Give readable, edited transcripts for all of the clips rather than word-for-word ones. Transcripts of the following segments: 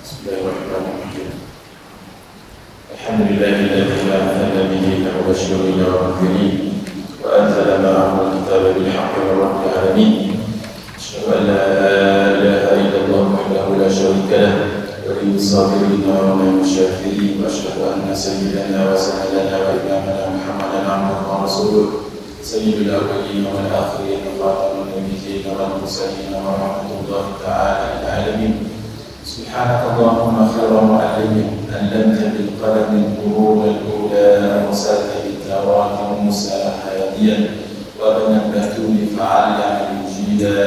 Bismillahirrahmanirrahim. Alhamdulillahilladzi anzala bihi mubasysyirin wa munzirin wa anzala ma'ahu al-kitaba bil haqqi wa rahmatil alamin. Asyhadu an la ilaha illallah wahdahu la syarika lah waliyus sabirin wa imamus syafi'in wa asyhadu anna sayyidana wa sayyidana wa imamana Muhammadan abduhu wa rasuluh sayyidul awwalin wal akhirin wa khatamun nabiyyin wal mursalin wa rahmatullahi ta'ala lil alamin. سبحانك اللهم خير معلم علمت بالقلم القرون الأولى أرسلت بالتوراة وموسى هاديا وابن البتول فعلم الإنجيلا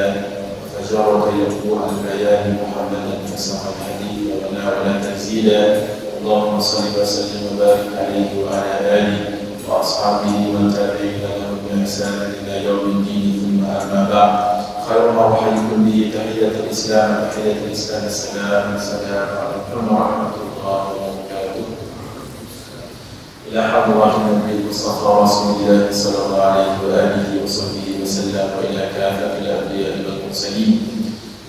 وفجرت ينبوع البيان محمدا فسح الحديث وناول تنزيلا. اللهم صل وسلم وبارك عليه وعلى آله وأصحابه والتابعين لهم بإحسان إلى يوم الدين. ثم أما بعد، خير ما أحييكم به تحية الإسلام السلام عليكم ورحمة الله وبركاته. إلى حضرة النبي المصطفى رسول الله صلى الله عليه وآله وصحبه وسلم وإلى كافة الأنبياء والمرسلين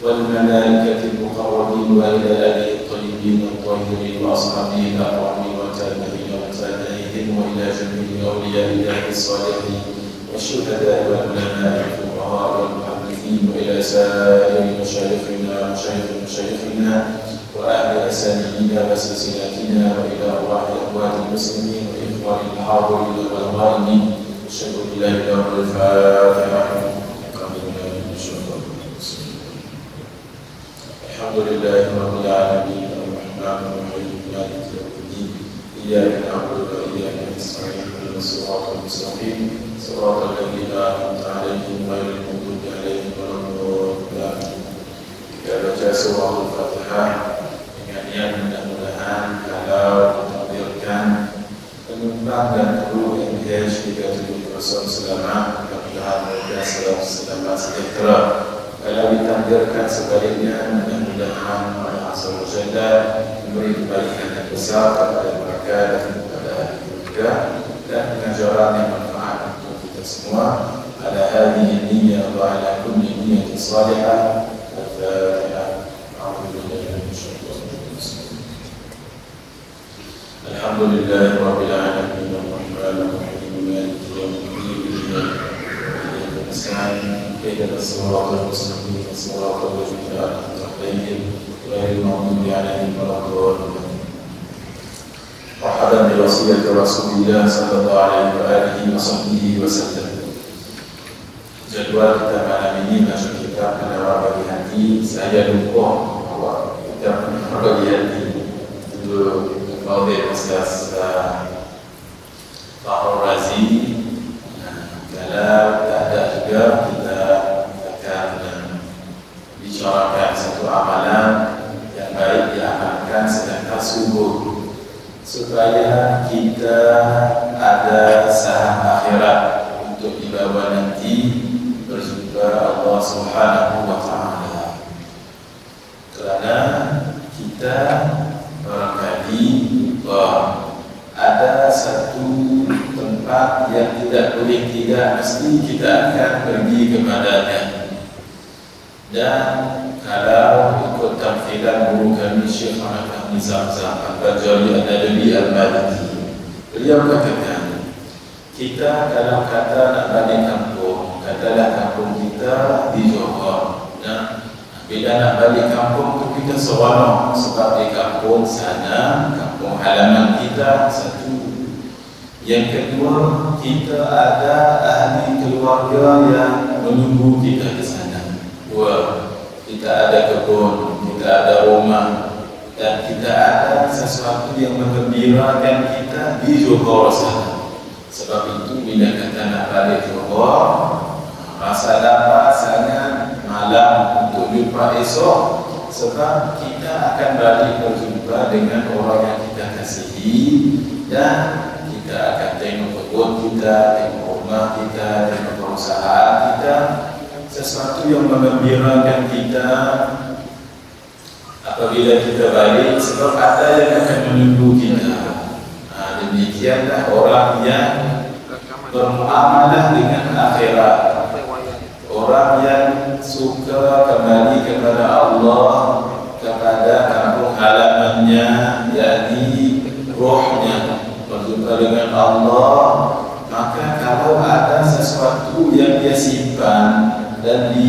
والملائكة المقربين وإلى آله الطيبين الطاهرين وأصحابه الأكرمين والتابعين وتابعيهم وإلى جميع أولياء الله الصالحين والشهداء والعلماء الفقهاء والمحدثين وإلى سائر مشايخنا ومشايخ مشايخنا وأهل أسانيدنا وسلسلاتنا وإلى أرواح أموات المسلمين وإخوان الحاضرين والغائبين. أشهد أن لا إله إلا الفاتحة. الحمد لله رب العالمين الرحمن الرحيم مالك يوم الدين إياك نعبد وإياك نستعين اهدنا الصراط المستقيم صراط الذين أنعمت عليهم غير المغضوب عليهم ولا الضالين. Kita baca surah Al-Fatihah dengan niat mudah-mudahan kalau ditakdirkan penumpang dan kru MH 37 selama mudah-mudahan mereka selamat sejahtera. Kalau ditakdirkan sebaliknya, mudah-mudahan Allah Azza wa Jalla memberi kebaikan yang besar kepada mereka dan kepada ahli keluarga dan pengajaran yang manfaat untuk kita semua. Ala hadhihi niyyah wa ala kulli niyyatin salihah. Al-Fatihah. A'udzubillahi minasyaitonir rajim. Alhamdulillahi rabbil alamin arrahmanir rahim maliki yaumiddin iyyaka nasta'in اهدنا الصراط المستقيم صراط الذين أنعمت عليهم غير المغضوب عليهم ولا الضالين. مرحبا بوصية رسول الله صلى الله عليه وآله وصحبه وسلم. Jadwal kita malam ini masuk kita pada bagi hati. Saya lupa bahwa kita bagi hati dulu Maudid Ustaz Fahru Razi. Kalau tak ada juga kita akan bicarakan satu amalan yang baik diamalkan sedangkan subuh supaya kita ada saham akhirat untuk dibawa nanti berjumpa Allah Subhanahu wa Ta'ala. Kerana kita barangkali ada satu tempat yang tidak boleh tidak mesti kita akan pergi kepadanya. Dan kalau ikut tamfilan guru kami Syekh Muhammad Ahmad Zamzam Al-Bajali Al-Nadawi Al-Maliki, beliau katakan kita kalau kata nak balik kampung, katalah kampung kita di Johor. Nah, bila nak balik kampung tu kita seronok sebab di kampung sana, kampung halaman kita satu. Yang kedua, kita ada ahli keluarga yang menunggu kita di sana. Dua, kita ada kebun, kita ada rumah, dan kita ada sesuatu yang menggembirakan kita di Johor sana. Sebab itu bila kata nak balik Johor, rasa dapat sangat malam untuk jumpa esok. Sebab kita akan balik berjumpa dengan orang yang kita kasihi dan kita akan tengok kebun kita, tengok rumah kita, tengok perusahaan kita, sesuatu yang menggembirakan kita apabila kita balik, sebab ada yang akan menunggu kita. Demikianlah orang yang bermuamalah dengan akhirat, orang yang suka kembali kepada Allah, kepada kampung halaman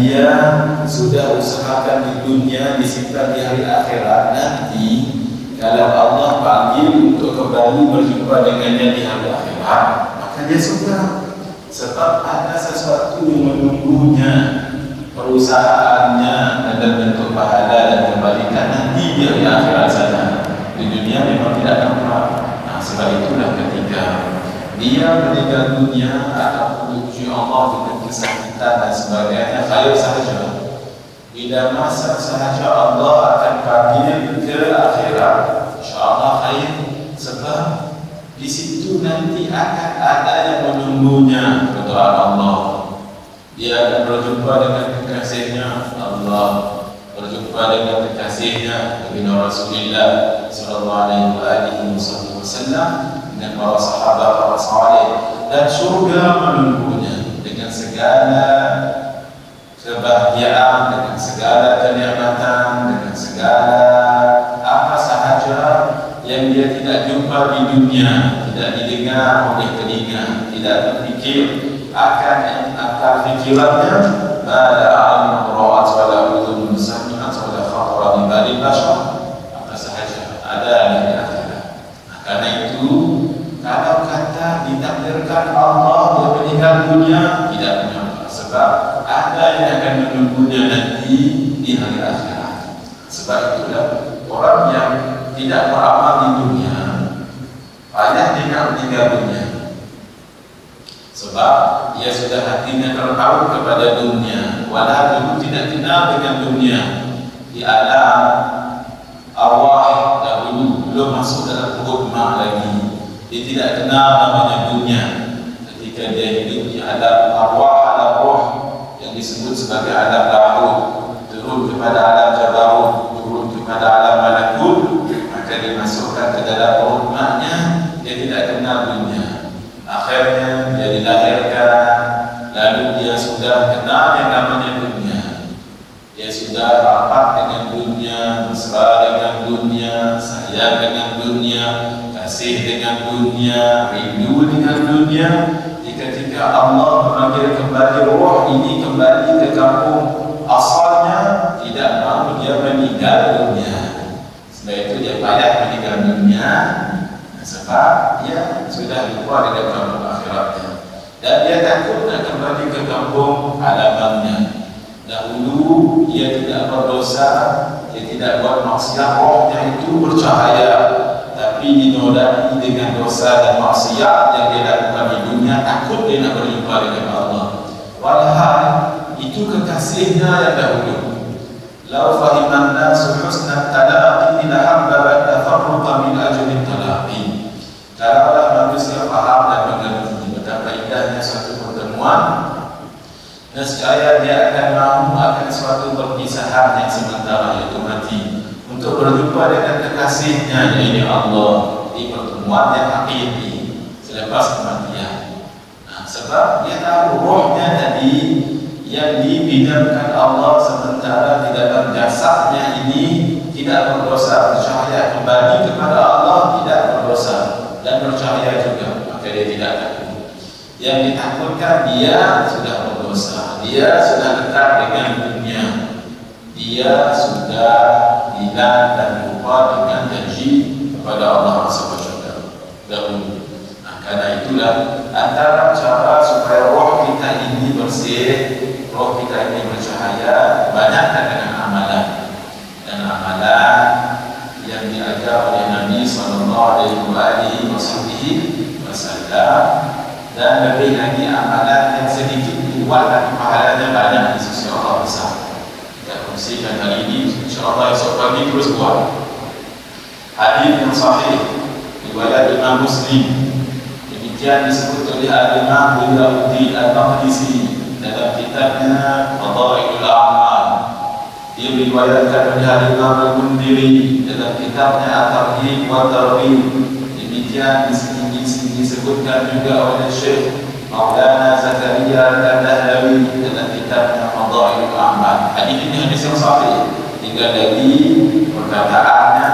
dia sudah usahakan di dunia, disimpan di hari akhirat, nanti kalau Allah panggil untuk kembali berjumpa dengannya di hari akhirat, maka dia suka. Sebab ada sesuatu yang menunggunya, perusahaannya dalam bentuk pahala dan kebalikan nanti di hari akhirat sana. Di dunia memang tidak nampak. Nah, sebab itulah ketika dia meninggal dunia atau menuju Allah dengan kisah kita dan sebagainya, khair sahaja. Bila masa sahaja Allah akan panggil ke akhirat, insyaAllah khair. Sebab di situ nanti akan ada yang menunggunya kepada Allah. Dia akan berjumpa dengan kekasihnya Allah, berjumpa dengan kekasihnya Nabi Rasulullah sallallahu alaihi wasallam, dengan para sahabat, para salih, dan surga menunggunya dengan segala kebahagiaan, dengan segala kenikmatan, dengan segala apa sahaja yang dia tidak jumpa di dunia, tidak didengar oleh telinga, tidak terfikir akan fikirannya, pada alim ra'at wala udhun sami'at wala khatara di balik bashar, apa sahaja ada di akhirat. Karena itu, kalau kata ditakdirkan Allah dia meninggal dunia, tidak menyangka. Sebab ada yang akan menunggunya nanti di hari akhirat. Sebab itulah orang yang tidak beramal di dunia, banyak dia meninggal dunia. Sebab dia sudah hatinya terpaut kepada dunia, walau dulu tidak kenal dengan dunia. Di alam arwah dahulu belum masuk dalam perut mak lagi, dia tidak kenal namanya dunia. Ketika dia hidup di alam arwah, alam roh yang disebut sebagai alam lahut, turun kepada alam jabarut, turun kepada alam malakut, maka dia masukkan ke dalam perut maknya, dia tidak kenal dunia. Akhirnya dia dilahirkan, lalu dia sudah kenal yang namanya dunia. Dia sudah rapat dengan dunia, mesra dengan dunia, sayang dengan dunia, kasih dengan dunia, rindu dengan dunia. Ketika Allah memanggil kembali roh ini kembali ke kampung asalnya, tidak mahu dia meninggal dunia. Sebab itu dia payah meninggal dunia, sebab dia sudah lupa dengan kampung akhiratnya, dan dia takut nak kembali ke kampung halamannya. Dahulu dia tidak berdosa, dia tidak buat maksiat, rohnya itu bercahaya, tapi dinodai dengan dosa dan maksiat yang dia lakukan di dunia, takut dia nak berjumpa dengan Allah. Walhal itu kekasihnya yang dahulu. Lau fahiman nasu husna talaqi lahabbabat tafarruqa min ajli talaqi. Kalaulah manusia faham dan mengerti betapa indahnya suatu pertemuan, nescaya dia akan mahu akan suatu perpisahan yang sementara, yaitu mati, untuk berjumpa dengan kekasihnya, yaitu Allah, di pertemuan yang hakiki selepas kematian. Nah, sebab dia tahu rohnya tadi yang dipinjamkan Allah sementara di dalam jasadnya ini tidak berdosa, bercahaya kembali kepada Allah, tidak berdosa dan bercahaya juga, maka dia tidak takut. Yang ditakutkan dia sudah berdosa, dia sudah dekat dengan dunia, dia sudah hilang dan lupa dengan janji kepada Allah SWT dahulu. Nah, karena itulah antara cara supaya roh kita ini bersih, roh kita ini bercahaya, banyakkan dengan amalan. Dan amalan yang diajar oleh Nabi SAW, dan lebih lagi amalan yang sedikit dibuat tapi pahalanya banyak di sisi Allah besar. Kita kongsikan hari ini, insyaAllah esok pagi terus buat. Hadis yang sahih riwayat Imam Muslim, demikian disebut oleh Al-Imam Bukhari Al-Maqdisi dalam kitabnya Fadailul A'mal. Diriwayatkan oleh Al-Imam Al-Mundhiri dalam kitabnya At-Targhib wa Tarhib. Demikian disebutkan juga oleh Syekh Maulana Zakaria Al-Dahlawi dalam kitabnya Fadailul A'mal. Hadis ini hadis yang sahih. Tinggal lagi perkataannya,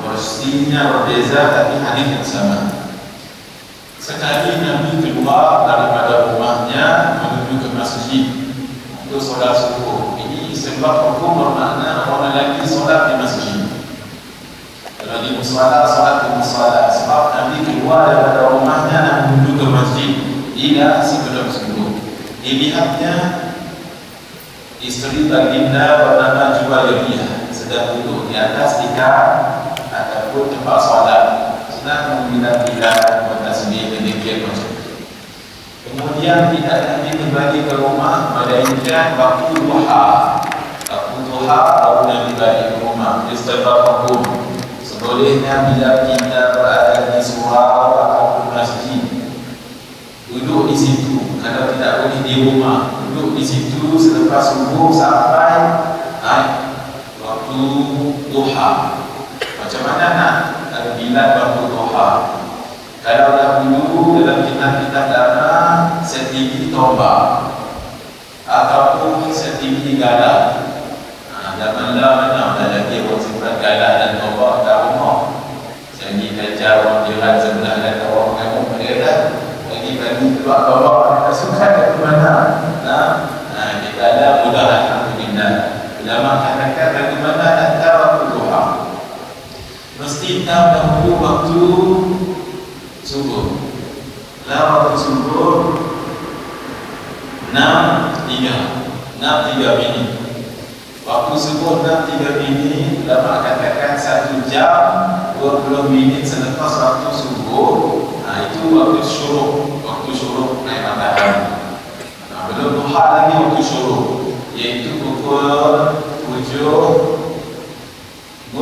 versinya berbeza, tapi hadis yang sama. Sekali Nabi keluar daripada rumahnya menuju ke masjid, untuk solat subuh. Ini sebab hukum bermakna orang lelaki solat di masjid. Kalau di musala, solat di musala. Sebab Nabi keluar daripada rumahnya nak menuju ke masjid ila sebelum subuh. Dilihatnya isteri baginda bernama Juwairiyah sedang duduk di atas tikar ataupun tempat solat, sedang membilang-bilang bertasbih berzikir macam itu. Kemudian tidak Nabi kembali ke rumah melainkan waktu duha. Waktu duha baru Nabi balik ke rumah. Istighfar hukum. Sebolehnya bila kita berada di surau ataupun masjid, duduk di situ. Kalau tidak boleh di rumah, duduk di situ selepas subuh sampai waktu duha. Macam mana nak bilang waktu duha? Kalau dahulu dalam kitab-kitab lama setinggi tombak ataupun setinggi galah. Zaman lama ada lagi orang simpan galah dan tombak kat rumah. Janji kejar orang jiran sebelah dan orang kampung mereka lagi bagi keluar tombak suka ke mana? Kita ada mudah alhamdulillah. Ulama katakan bagaimana antara waktu duha. Mesti tahu dahulu waktu subuh. Waktu subuh 6.3 minit. Waktu subuh 6.3 minit, ulama katakan 1 jam 20 minit selepas waktu subuh. Itu waktu syuruk. Waktu syuruk naik matahari. Belum duha lagi waktu syuruk, iaitu pukul 7.23.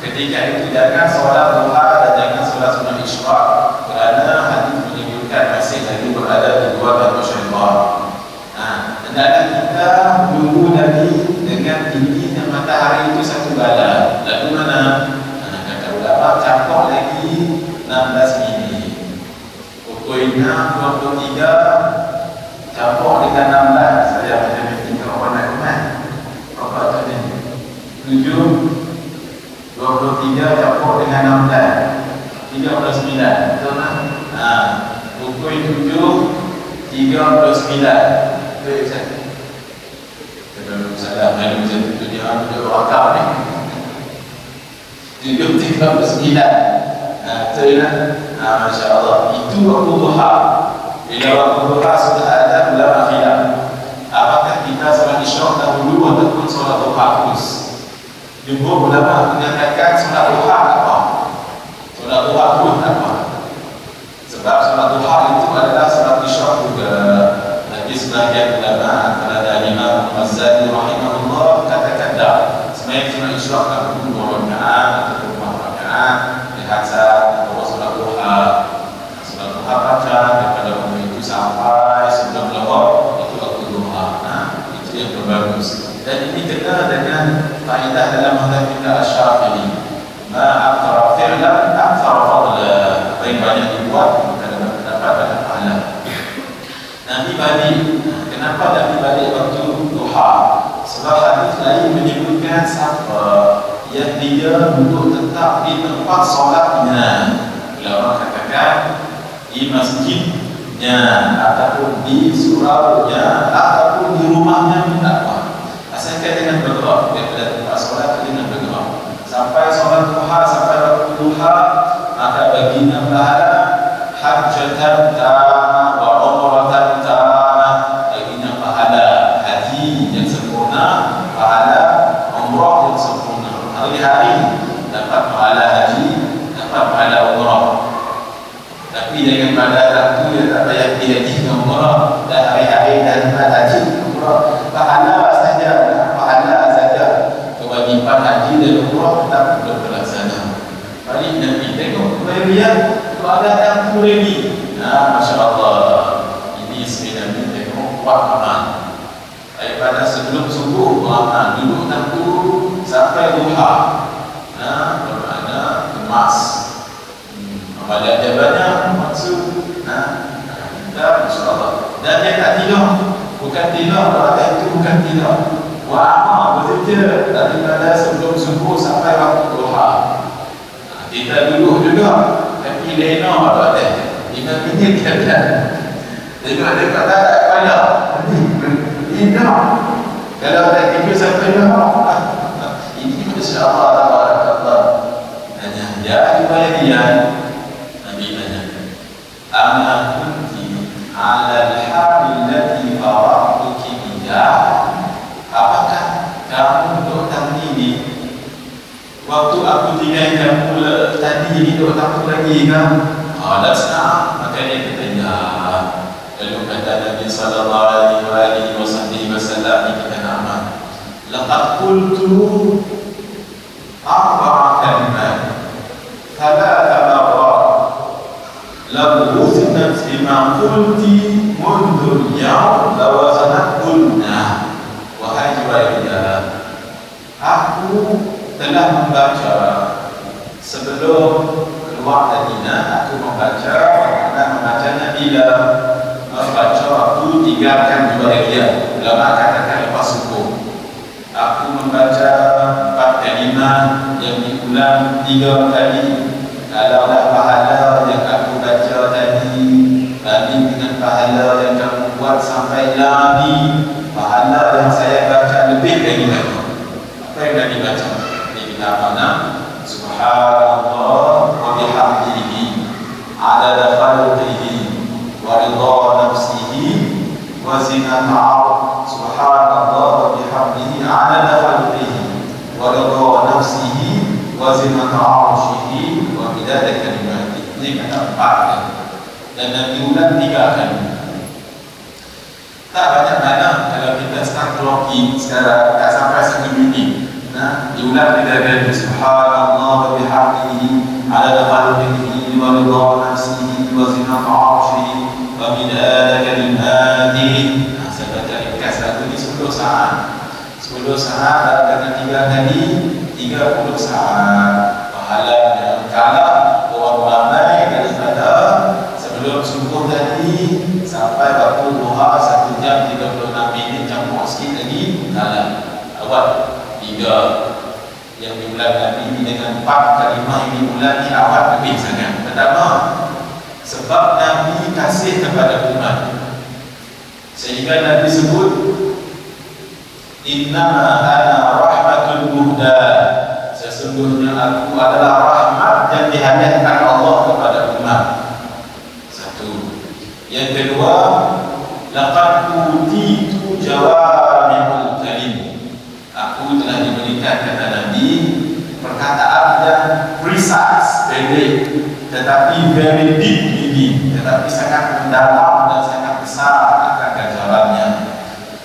Ketika itu jangan solat duha dan jangan solat sunat isyraq, kerana hadis menyebutkan masih lagi berada di luar dan syaitan. Hendaklah kita dulu lagi dengan tingginya matahari itu 1 galah. Lalu mana? Kata ulama campur lagi 16 minit. Pukul 6.23 campur dengan 16. Saya matematika orang nak kenal. Apa tu ni? 7.23 campur dengan 16, 39. Betul tak? Pukul 7.39. Betul tak? Kalau salah malu macam tu dia ambil rakam ni 7.39. Betul tak? Masya Allah. Itu waktu duha. Bila waktu duha sudah ada ulama khilaf. Apakah kita solat isyraq dahulu ataupun solat duha terus? Jumhur ulama menyatakan solat duha apa? Solat duha pun apa? Sebab solat duha itu adalah solat isyraq juga. Lagi sebagian ulama antara dari Imam Al-Ghazali rahimahullah katakan tak. Sebenarnya solat isyraq dahulu 2 rakaat ataupun 4 rakaat. Lihat atau solat duha. Solat duha baca daripada umur itu sampai sebelum lohor, itu waktu duha. Itu yang terbagus. Dan ini kena dengan faedah dalam mazhab kita Asy-Syafi'i. Ma'akthara fi'lan akthara fadla. Apa yang banyak dibuat dalam pendapat pahala. Nabi balik. Kenapa Nabi balik waktu duha? Sebab hadis lain menyebutkan siapa yang dia duduk tetap di tempat solatnya. Ulama katakan di masjidnya ataupun di suraunya ataupun di rumahnya pun tak apa. Asalkan dengan bergerak daripada tempat solat dengan bergerak sampai solat duha, sampai waktu duha, maka baginya pahala hajjatan tamah wa umratan tamah. Baginya pahala haji yang sempurna, pahala umrah yang sempurna. Hari-hari dapat pahala haji, dapat pahala umrah. Tapi dengan pada waktu dia tak payah pergi haji dan umrah, dan hari-hari dah dapat haji umrah, pahala kewajipan haji dan umrah tetap belum terlaksana. Balik Nabi tengok Juwairiyah tu ada yang lagi. Masya Allah. Ini isteri Nabi tengok kuat aman. Daripada sebelum subuh aman, duduk tangku sampai duha. Bermakna emas. Amalan dia banyak maksud. Masya Allah. Dan dia tak tidur. Bukan tidur, berada itu bukan tidur. Wa'amah bekerja daripada sebelum subuh sampai waktu duha. Kita duduk juga, tapi lena ada 5 minit kan. Tengok ada kata ada. Indah. Kalau tak tiga sampai dah. Ini insya-Allah tabarakallah. Tanya, ya ibadiyan. Nabi tanya, "Ama kunti 'ala al-hal allati faraqtuki biha?" Apakah kamu duduk tadi ni waktu aku tinggalkan pula tadi ni duduk takut lagi kan? Lasna, maka dia kata ya. Lalu kata Nabi sallallahu alaihi wasallam ni kita nama. Laqad qultu arba'a kalimat. Thalatha marrat. Law wuzanat bima qulti mundu al-yawm lawazanat qulna. Wahai Juwairiyah, aku telah membaca sebelum keluar Madinah, aku membaca bila membaca waktu tinggalkan Juwairiyah. Ulama katakan lepas subuh. Aku membaca 4 kalimah yang diulang 3 kali. Kalau dah pahala yang aku baca tadi banding dengan pahala yang kamu buat sampai lagi, pahala yang saya baca lebih lagi banyak. Apa yang dah dibaca? Ini kita mana? Subhanallah wa bihamdihi adada khalqihi wa ridha nafsihi wa zinata 'arshihi. Subhanallah wa bihamdihi adada khalqihi wa ridha nafsihi wa zinata 'arshihi wa midada kalimatihi. Ini kata 4 dan Nabi ulang 3 kali. Tak banyak mana kalau kita start clocking sekarang, tak sampai 1 minit. Nah, diulang 3 kali. Subhanallah wa bihamdihi adada khalqihi wa ridha nafsihi wa zinata 'arshihi wa midada kalimatihi. Nah, saya baca ringkas lagu ni 10 saat. 10 saat dengan 3 kali 30 saat. Pahalanya kalau orang ramai daripada sebelum subuh tadi sampai waktu duha 1 jam 36 minit campur sikit lagi kalah. Awak 3 yang diulang Nabi dengan 4 kalimah yang diulang ni awak lebih sangat. Pertama, sebab Nabi kasih kepada umat, sehingga Nabi sebut innama ana rahmatul muhda, sesungguhnya aku adalah rahmat yang dihadiahkan Allah kepada umat. Yang kedua, laqad utitu jawami'ul kalim. Aku telah diberikan, kata Nabi, perkataan yang precise, pendek, tetapi very deep meaning, tetapi sangat mendalam dan sangat besar akan ganjarannya.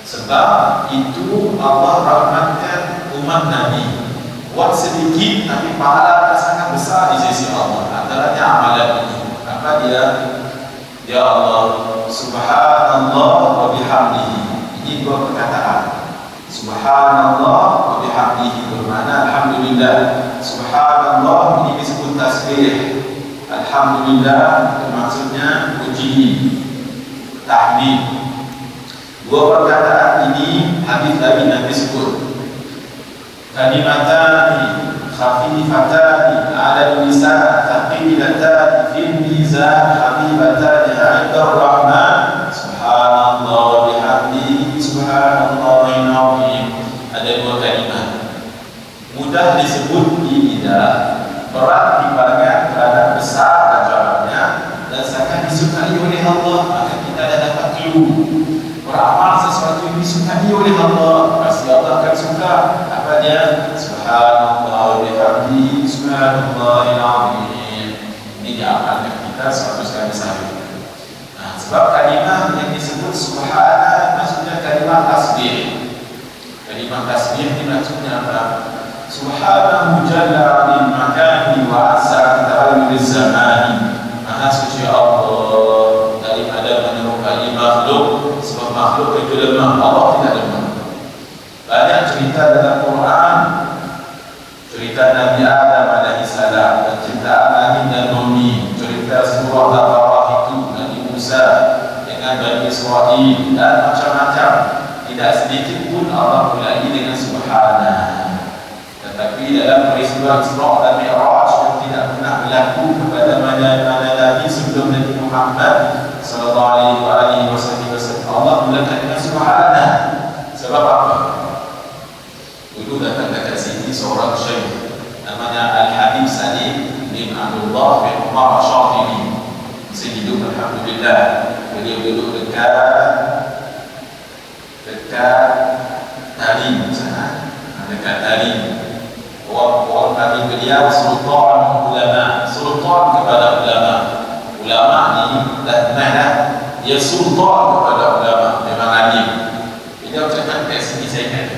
Sebab itu Allah rahmatkan umat Nabi. Buat sedikit tapi pahala sangat besar di sisi Allah. Antaranya amalan ini. Apa dia? Ya Allah, subhanallah wa bihamdihi. Ini 2 perkataan. Subhanallah wa bihamdihi bermakna alhamdulillah. Subhanallah ini disebut tasbih. Alhamdulillah itu maksudnya puji, tahmid. 2 perkataan ini hadis dari Nabi sebut. Kalimatani khafifatani 'ala lisan thaqilatani fil mizan habibatani 'inda ar-rahman. Subhanallah wa bihamdihi subhanallahil azim. Ada 2 kalimat mudah disebut di lidah, berat timbangan kerana besar ajarannya dan sangat disukai oleh Allah. Maka kita dah dapat clue, beramal sesuatu yang disukai oleh Allah, pasti Allah akan suka. Apa dia? Subhanallah wa bihamdihi subhanallahil azim. Ini diamalkan kita 100 kali sehari. Nah, sebab kalimah yang disebut subhana maksudnya kalimah tasbih. Kalimah tasbih ini maksudnya apa? Subhanahu jalla 'anil makani wa azza ta'ala zamani. Maha suci Allah daripada menyerupai makhluk, sebab makhluk itu lemah, Allah tidak lemah. Banyak cerita dalam Quran, cerita Nabi Adam alaihissalam, penciptaan langit dan bumi, cerita surah Al-Baqarah itu, Nabi Musa dengan Bani Israel dan macam-macam. Tidak sedikit pun Allah mulai dengan subhana. Tetapi dalam peristiwa Isra dan Mi'raj yang tidak pernah berlaku kepada mana-mana Nabi sebelum Nabi Muhammad sallallahu alaihi wasallam, Allah sini seorang syekh namanya Al-Habib Salim bin Abdullah bin Umar Syafili, masih hidup alhamdulillah. Beliau duduk dekat Tarim sana, dekat Tarim. Orang kami beliau sultan ulama, sultan kepada ulama. Ulama ni dah kenal, dia sultan kepada ulama, memang alim. Beliau cakap kat sini saya ingat,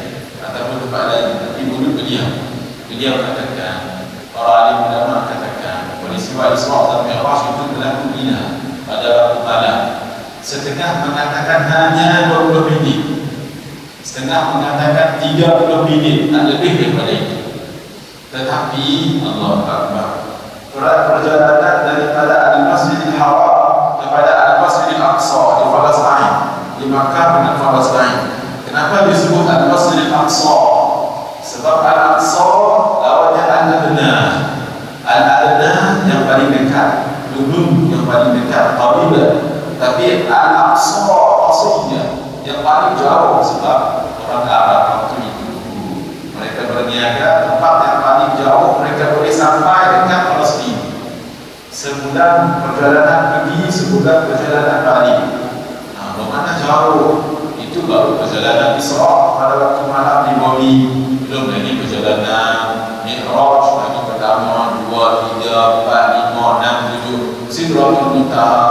ataupun tempat lain, tapi mulut beliau katakan, para alim ulama katakan, peristiwa Isra dan Mi'raj itu berlaku bila pada waktu malam. Setengah mengatakan hanya 20 minit, setengah mengatakan 30 minit, tak lebih daripada itu. Tetapi Allah Akbar, perjalanan daripada Al-Masjidil Haram kepada Al-Masjidil Aqsa di Palestin, di Makkah dengan Palestin. Kenapa disebut Al-Masjidil Aqsa? Sebab Al-Aqsa lawannya Al-Adna. Al-Adna yang paling dekat, gunung yang paling dekat, Qaribah. Tapi Al-Aqsa aslinya yang paling jauh, sebab orang Arab waktu itu mereka berniaga tempat yang paling jauh mereka boleh sampai dekat Palestin. Sebulan perjalanan pergi, sebulan perjalanan balik. Bagaimana jauh? Itu baru perjalanan Isra pada waktu malam di Bali. Belum lagi perjalanan Mi'raj, lagi pertama, 2, 3, 4, 5, 6, 7 Sidratul Muntaha,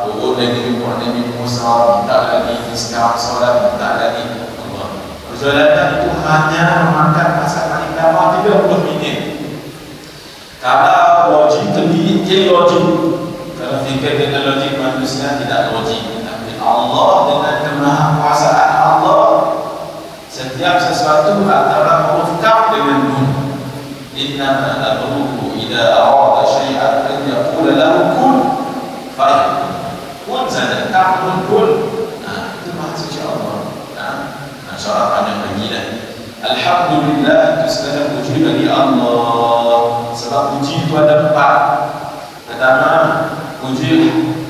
turun lagi rumah Nabi Musa, minta lagi Isra, solat, minta lagi Allah. Perjalanan itu hanya memakan masa paling lama 30 minit. Kalau logik jadi logik, kalau fikir dengan logik manusia tidak logik. Tapi Allah dengan kemahakuasaan Allah, setiap sesuatu antara huruf kaf dengan nun. Innama amruhu idza arada syai'an an yaqula lahu kun fayakun. Kun saja, kaf nun kun. Itu maha suci Allah. Syaratan yang bagilah. Alhamdulillah, itu segala puji bagi Allah. Sebab puji itu ada 4. Pertama, puji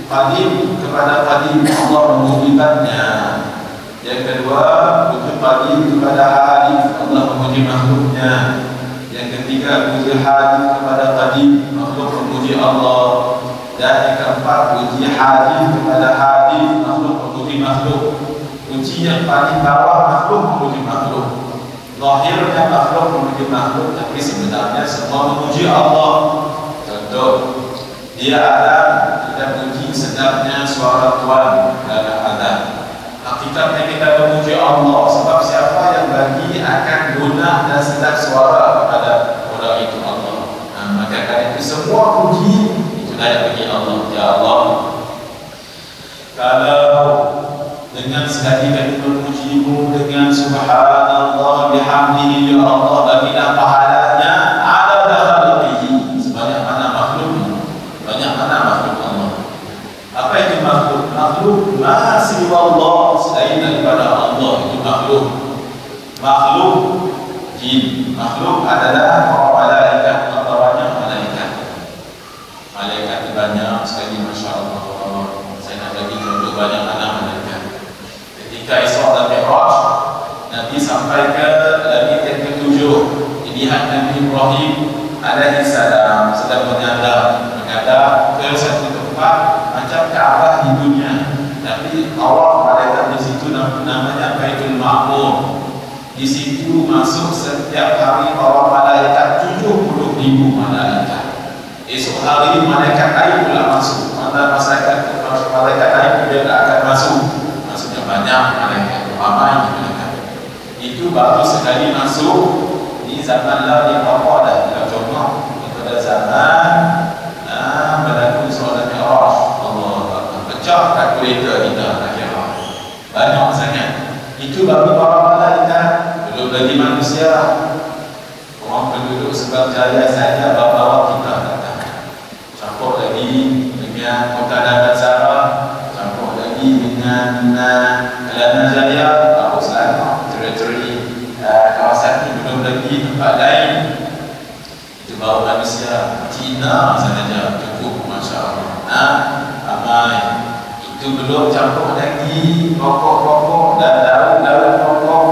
qadim kepada qadim, Allah memujikannya. Yang kedua, puji qadim kepada hadis, Allah memuji makhluknya. Yang ketiga, puji hadis kepada qadim, makhluk memuji Allah. Dan yang keempat, puji hadis kepada hadis, makhluk memuji makhluk. Puji yang paling bawah, makhluk memuji makhluk. Zahirnya makhluk memuji makhluk, tapi sebenarnya semua memuji Allah. Contoh, dia ada, kita puji sedapnya suara Tuhan dalam adab. Hakikatnya kita memuji Allah, sebab siapa yang bagi akan guna dan sedap suara kepada orang itu Allah. Maka karena itu semua puji itu layak bagi Allah. Ya Allah, kalau dengan sekali kali memujimu dengan subhanallah bihamdihi, ya Allah, bagilah pahalanya ada khalqihi, sebanyak mana makhluk, banyak mana makhluk Allah. Apa itu makhluk? Makhluk ma siwa Allah, selain daripada Allah, itu makhluk. Makhluk jin, makhluk adalah para malaikat, antaranya malaikat. Malaikat banyak sekali, masya Allah. Saya nak bagi contoh banyak anak malaikat. Ketika Isra dan Mi'raj, Nabi sampai ke langit yang ke-7, dilihat Nabi Ibrahim alaihi salam sedang menghadap ke satu tempat macam Kaabah di dunia, tapi awal malaikat di situ namanya Baitul Ma'mur. Di situ masuk setiap hari para malaikat 70.000 malaikat. Esok hari malaikat lain pula masuk. Mana malaikat lain dia tak akan masuk. Banyak malaikat, ramai malaikat. Itu baru sekali masuk di zaman yang apa dah. Kita contoh pada zaman berlaku Isra dan Mi'raj, Allah pecah kalkulator kita akhirat. Banyak sangat. Itu baru para malaikat, belum lagi manusia. Orang penduduk sebab jaya saja bawa kita datang. Campur lagi dengan kota dan Sarah, campur lagi dengan Kelana Jaya, Abu Salam, teritori kawasan ini, belum lagi tempat lain. Itu baru manusia. Cina sahaja cukup, masya Allah. Ramai. Itu belum campur lagi pokok-pokok dan daun-daun pokok,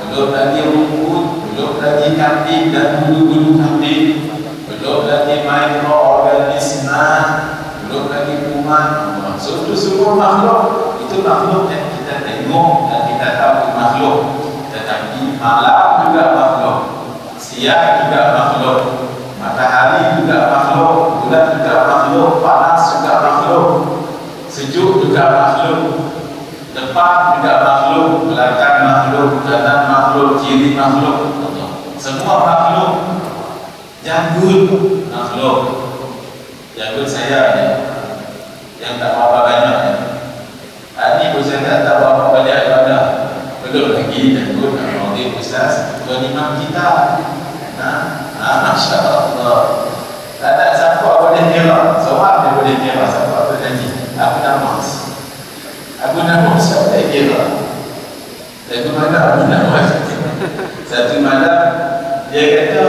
belum lagi rumput, belum lagi kambing dan bulu-bulu kambing, belum lagi mikroorganisme, belum lagi kuman. So itu semua makhluk, itu makhluk yang kita tengok dan kita tahu makhluk. Tetapi malam juga makhluk, siang juga makhluk, matahari juga makhluk, bulan juga makhluk, panas juga makhluk, sejuk juga makhluk, depan juga makhluk, belakang makhluk, kanan makhluk, kiri makhluk, semua makhluk. Janggut makhluk, janggut saya ni yang tak berapa banyak ni. Hari pun saya tak berapa banyak ibadah, belum lagi janggut Raudik Ustaz tuan imam kita. Masya Allah, tak ada siapa boleh kira, semua dia boleh kira siapa tu janji. Aku nama siapa boleh kira. Satu malam Abu Nawas, satu malam dia kata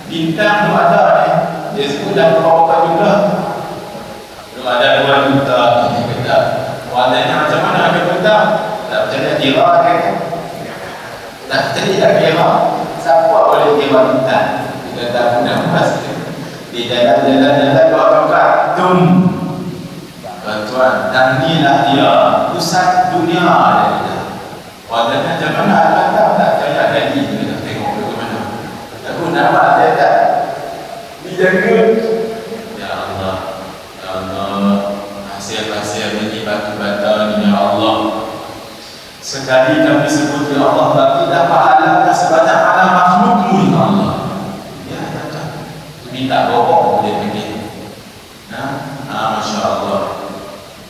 bintang tu ada ni, dia sebut dah berapa jumlah, belum ada 2 juta. Dia kata warnanya macam mana ada bintang, tak percaya kira kan, tak percaya kira, siapa boleh kira bintang. Dia kata Abu Nawas, di jalan-jalan bawa tongkat, tum tuan, dan inilah dia pusat dunia. Dia kata warnanya macam mana ada tak percaya lagi. Dia kata tengok bagaimana Abu Nawas dia tak dijaga. Ya Allah, ya Allah, hasil-hasil ini batu-bata ni ya Allah. Sekali kami sebut ya Allah, bagi dah pahala sebanyak mana makhlukmu ya Allah. Ya tak, minta bobok boleh pergi. Masya Allah.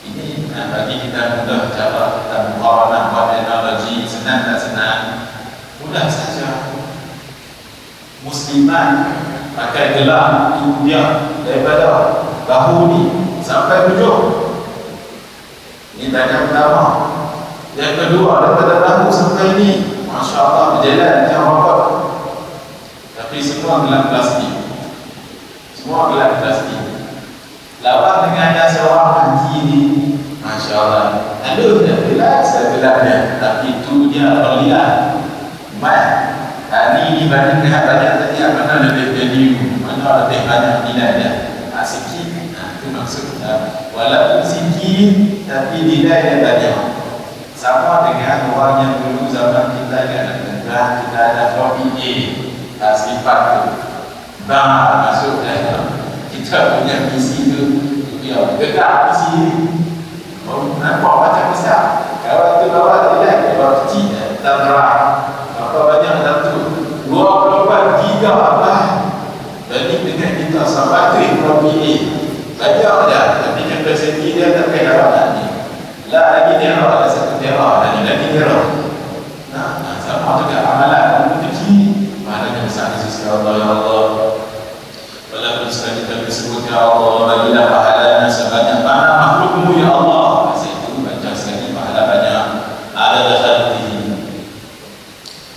Ini bagi kita mudah cara kita muqaranah pada teknologi, senang tak senang, mudah saja. Musliman pakai gelang itu dia daripada bahu ni sampai hujung. Ini tanda pertama. Yang kedua daripada bahu sampai ni, Masya Allah, berjalan macam robot. Tapi semua gelang plastik, semua gelang plastik. Lawan dengan ada seorang haji ni, Masya Allah, aduh dah relax gelangnya, tapi itu dia berlian. Hari ni banding dengan banyak tadi, mana lebih value, mana lebih banyak nilainya. Sikit, itu maksudnya. Walaupun sikit, tapi nilai yang banyak. Sama dengan orang yang dulu zaman kita kan, kita ada tropi A, sifat tu bar masuk dalam kita punya misi tu, ya gerak misi ni. Nampak macam besar, kalau itu bawa nilai, bawa kecil, tak terang. Apa banyak satu 24 gigabyte. Jadi dengan kita sampai tropi A banyak dah, tapi kapasiti dia tak kena rawat ni. Lah lagi dia rawat satu tera, dan lagi dia rawat. Sama juga amalan itu kecil, maknanya besar di sisi Allah. Ya Allah, walaupun sekali kita disebut ya Allah, bagilah pahalanya sebanyak mana makhlukmu ya Allah. Masa itu baca sekali pahala banyak. Ada khalqihi,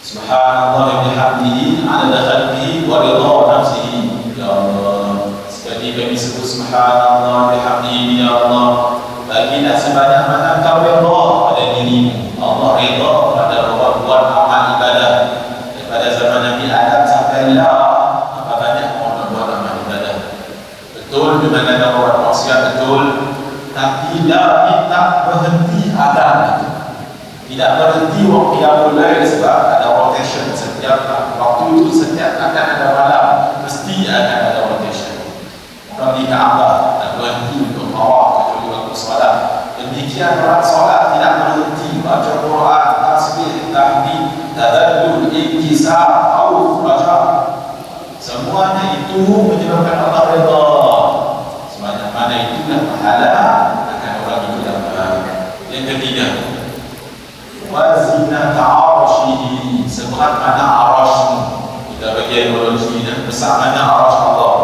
subhanallah wa bihamdihi, ada khalqihi wa ridha nafsihi. Ya Allah, sekali kami sebut subhanallah wa bihamdihi ya Allah, bagilah sebanyak mana kau ridha pada dirimu. Allah ridha pada buat amal ibadah daripada zaman Nabi Adam sampai lah. Apa banyak orang buat amal ibadah, betul dengan ada orang maksiat, betul, tapi lah tak berhenti ada, tidak berhenti waktu yang mulai, sebab ada rotation setiap waktu itu, setiap akan ada malam, mesti akan ada rotation. Orang di Kaabah tak berhenti untuk tawaf kecuali waktu solat. Demikian orang solat tidak berhenti baca Quran, tasbih, tahmid, tadabbur, inkisar, khauf, raja. Semuanya itu menyebabkan Allah redha. Sebanyak mana itulah pahala akan orang itu dapat. Yang ketiga, wazinata arsyihi, seberat mana arasy. Kita bagi analogi besar mana arasy Allah.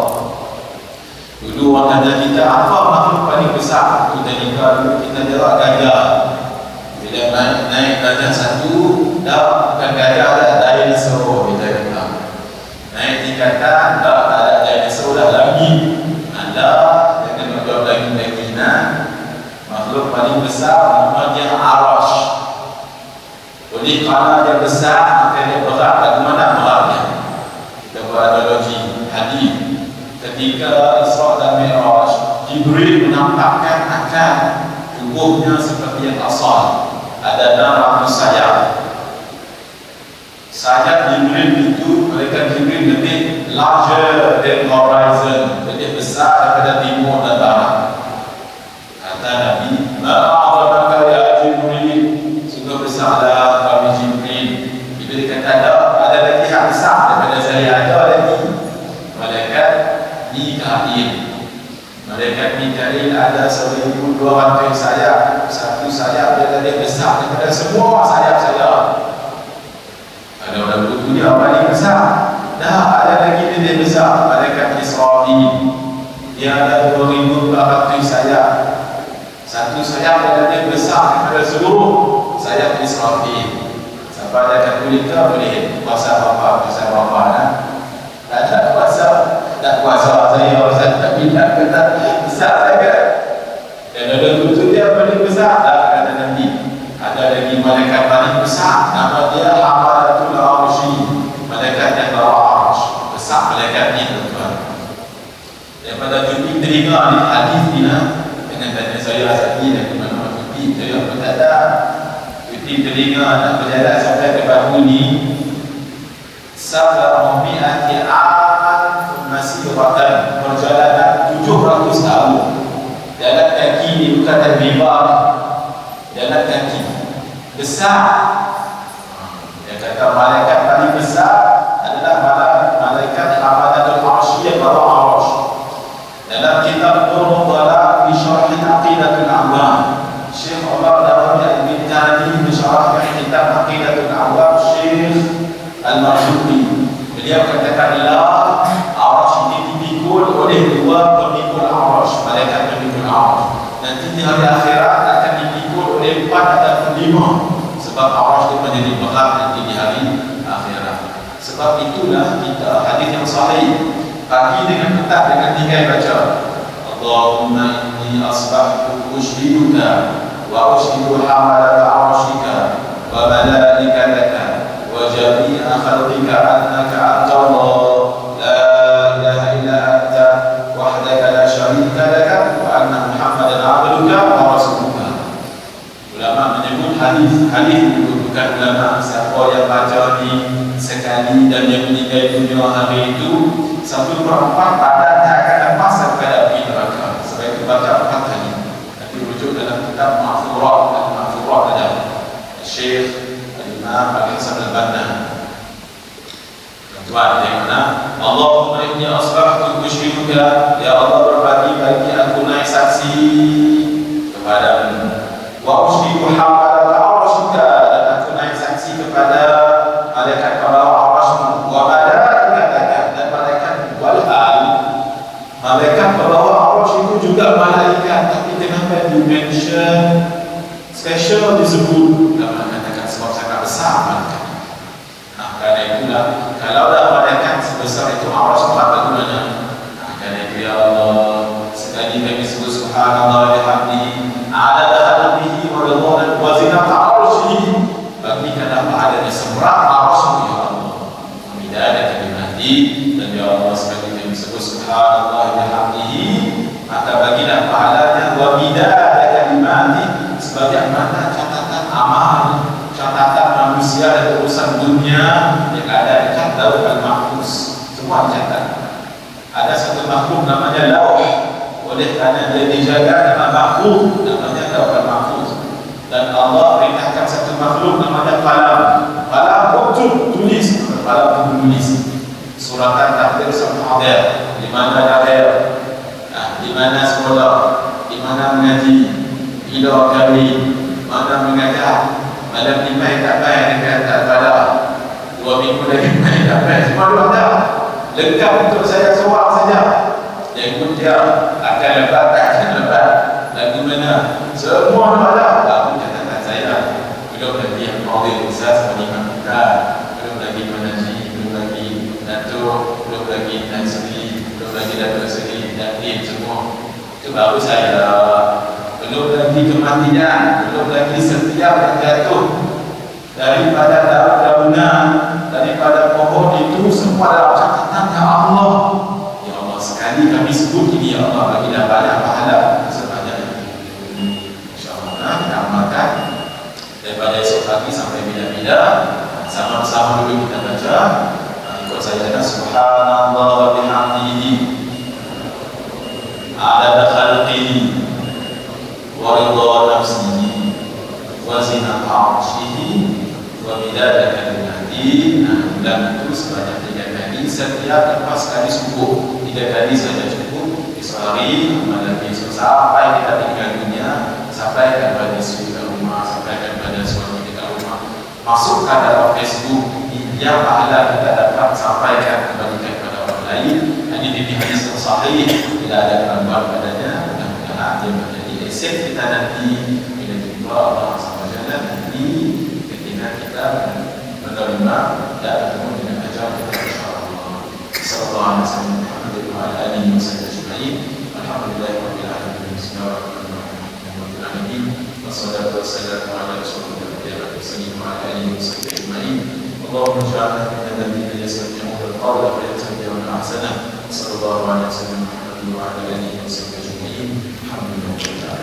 Dulu orang tanya kita apa makhluk paling besar, kita nikah dulu kita jawab gajah. Bila naik gajah satu, dah bukan gajah dah, dinosaur kita kata. Naik tingkatan, dah tak ada dinosaur dah lagi. Anda jangan menjawab lagi. Makhluk paling besar namanya arasy. Jadi kalau dia besar, maka dia berat. Bagaimana berat sebuah analogi hadis. Ketika Isra dan Mi'raj, Jibril menampakkan akan tubuhnya seperti yang asal, ada 600 sayap. Sayap Jibril itu, mereka Jibril lebih larger than horizon, lebih besar daripada timur dan barat. Kata Nabi, ma'adhamaka ya Jibril, sungguh besarlah kami Jibril. Bila dikata ada lagi yang besar daripada saya, ada lagi malaikat Mikail. Malaikat Mikail ada 1200 sayap. Satu sayap dia lebih besar daripada semua sayap saya. Ada orang berkata dia paling besar. Dah ada lagi dia lebih besar, malaikat Israfil. Dia ada 2400 sayap. Satu sayap dia lebih besar daripada seluruh sayap Israfil. Sampai ada Katolika boleh puasa apa nah. Tak puasa, tak puasa saya puasa tak minat kata besar saya. Dan ada tujuh dia paling besar tak kata Nabi. Ada lagi malaikat paling besar, nama dia Hamalatul Arsy, malaikat yang bawa arsy. Besar malaikat ni tuan-tuan. Daripada cuti telinga ni hadis ni dengan tanya saya tadi dari mana cuti saya pun tak ada. Cuti telinga nak berjalan sampai ke Batu ni sabda mi'ati aman masiratan, perjalanan 700 tahun. Jalan kaki ni bukan terbibar, jalan kaki besar. Dia kata malaikat paling besar adalah malaikat Hamalatul Arsy yang bawa arsy. Dalam kitab Nurul Dhalal fi Syarh Aqidatul A'wam, Syekh Umar Darwiyah bin Tani mensyarahkan kitab Aqidatul A'wam Syekh Al-Marzuqi. Beliau katakan la arsy ini dipikul oleh dua pemikul arsy, malaikat pemikul arsy. Nanti di hari akhirat akan dipikul oleh 4 atau 5, sebab arsy itu menjadi berat nanti di hari akhirat. Sebab itulah kita hadis yang sahih pagi dengan petang dengan 3 baca Allahumma inni asbahtu ushhiduka wa ushhidu hamalata arsyika wa malaikataka wa jami'a khalqika annaka anta Allah la ilaha illa anta wahdaka la syarika laka wa anna Muhammadan abduka wa rasuluka. Ulama menyebut hadis bukan ulama siapa yang baca ni sekali dan yang meninggal dunia hari itu 1/4 badannya akan lepas kepada api neraka. Sebab itu baca 4 kali. Nanti rujuk dalam kitab Ma'furat ada Syekh Al-Imam Al-Hasan Al-Banna. Tuan yang mana Allahumma inni asbahtu usyhiduka, ya Allah berbagi bagi aku naik saksi kepadamu, wa usyhidu hamalata arsyika, dan aku naik saksi kepada malaikat pembawa arsy, wa malaikataka, dan malaikat walhal malaikat pembawa arsy itu juga malaikat, tapi kenapa dimension special disebut? Karena katakan sebab sangat besar malaikat. Nah, karena itulah kalau dah malaikat sebesar itu arsy bagaimana? Nah, karena itu ya Allah sekali kami sebut subhanallah bihamdihi adada khalqihi wa ridwana wa zinata arsyihi, bagikanlah adanya seberat arsy ya Allah, midada kalimati, dan ya Allah sekali kami sebut subhanallah bihamdihi, maka bagilah pahalanya wa midada kalimati, sebagaimana catatan amal, catatan manusia dan urusan dunia yang ada dekat Lauh Al-Mahfuz, semua dicatat. Ada satu makhluk namanya lauh, oleh kerana dia dijaga dengan makhluk namanya Lauh Al-Mahfuz. Dan Allah perintahkan satu makhluk namanya qalam. Qalam uktub, tulis, qalam menulis. Suratan takdir hadir, di mana lahir, di mana sekolah, di mana mengaji, bila kami, mana mengajar, malam ni main tak main dekat Al-Falah, 2 minggu lagi main tak main, semua dua dah lengkap untuk saya seorang saja. Yang pun dia akan lebat, tak akan lebat, lagu mana, semua dua dah. Aku catatan saya, belum lagi yang Fadil Ustaz Penimam kita, belum lagi mengaji, belum lagi Datuk, belum lagi Tan Sri, belum lagi Datuk Sri, dan tim semua. Itu baru saya. Belum lagi kematian, belum lagi setiap yang jatuh. daripada daunan, daripada pohon itu semua adalah catatannya Allah. Ya Allah, sekali kami sebut ini ya Allah, bagilah banyak pahala sebanyak ini. InsyaAllah kita amalkan daripada esok pagi sampai bila-bila. Sama-sama dulu kita baca. Ikut saya, subhanallah wa bihamdihi adada khalqihi wa ridha nafsihi wa zinata arshihi wa midada kalimatihi. Dan itu sebanyak 3 kali setiap lepas kali subuh. 3 kali saja cukup. Esok hari, malam besok, sampai kita tinggal dunia, sampai kepada istri dekat rumah, sampai kepada suami dekat rumah, masukkan dalam Facebook yang pahala kita dapat sampaikan kembalikan kepada orang lain. Ini di hadis yang sahih, tidak ada keraguan padanya. Mudah-mudahan dia menjadi aset kita nanti bila jumpa Allah SWT nanti ketika kita menerima dan bertemu dengan ajal kita, insyaAllah. Sallallahu alaihi wasallam wa ala alihi wa sahbihi. Alhamdulillahirabbil alamin. Bismillahirrahmanirrahim. Wassalatu wassalamu ala rasulillah wa ala alihi wa sahbihi ajma'in. اللهم اجعلنا من الذين يستمعون القول فيتبعون احسنه. صلى الله عليه وسلم وعلى اله وصحبه اجمعين. الحمد لله.